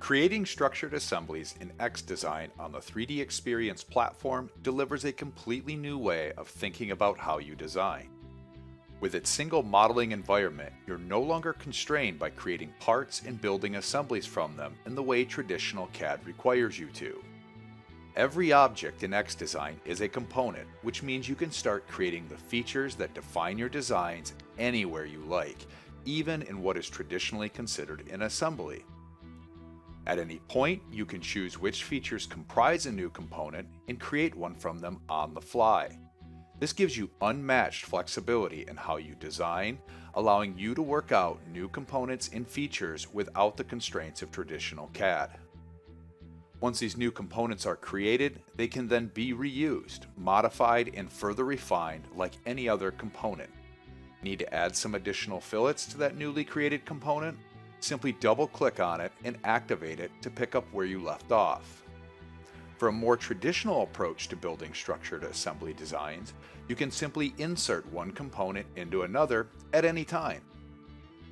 Creating structured assemblies in xDesign on the 3D Experience platform delivers a completely new way of thinking about how you design. With its single modeling environment, you're no longer constrained by creating parts and building assemblies from them in the way traditional CAD requires you to. Every object in xDesign is a component, which means you can start creating the features that define your designs anywhere you like, even in what is traditionally considered an assembly. At any point, you can choose which features comprise a new component and create one from them on the fly. This gives you unmatched flexibility in how you design, allowing you to work out new components and features without the constraints of traditional CAD. Once these new components are created, they can then be reused, modified, and further refined like any other component. Need to add some additional fillets to that newly created component? Simply double-click on it and activate it to pick up where you left off. For a more traditional approach to building structured assembly designs, you can simply insert one component into another at any time.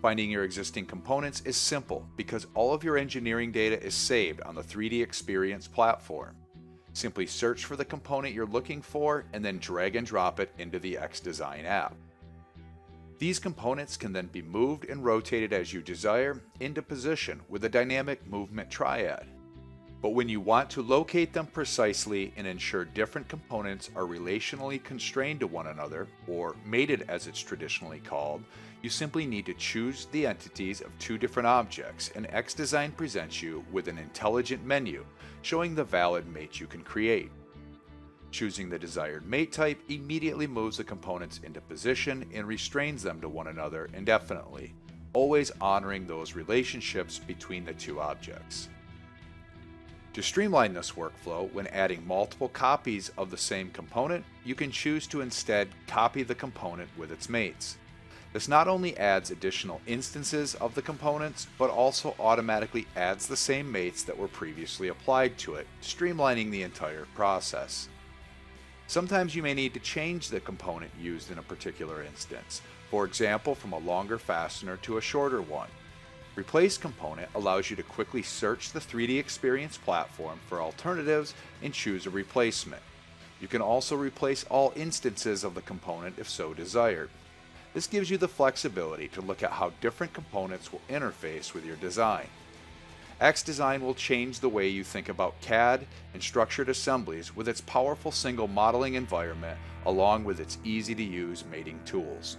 Finding your existing components is simple because all of your engineering data is saved on the 3D Experience platform. Simply search for the component you're looking for and then drag and drop it into the xDesign app. These components can then be moved and rotated as you desire into position with a dynamic movement triad. But when you want to locate them precisely and ensure different components are relationally constrained to one another, or mated as it's traditionally called, you simply need to choose the entities of two different objects, and xDesign presents you with an intelligent menu showing the valid mates you can create. Choosing the desired mate type immediately moves the components into position and restrains them to one another indefinitely, always honoring those relationships between the two objects. To streamline this workflow, when adding multiple copies of the same component, you can choose to instead copy the component with its mates. This not only adds additional instances of the components, but also automatically adds the same mates that were previously applied to it, streamlining the entire process. Sometimes you may need to change the component used in a particular instance, for example from a longer fastener to a shorter one. Replace component allows you to quickly search the 3D Experience platform for alternatives and choose a replacement. You can also replace all instances of the component if so desired. This gives you the flexibility to look at how different components will interface with your design. xDesign will change the way you think about CAD and structured assemblies with its powerful single modeling environment along with its easy-to-use mating tools.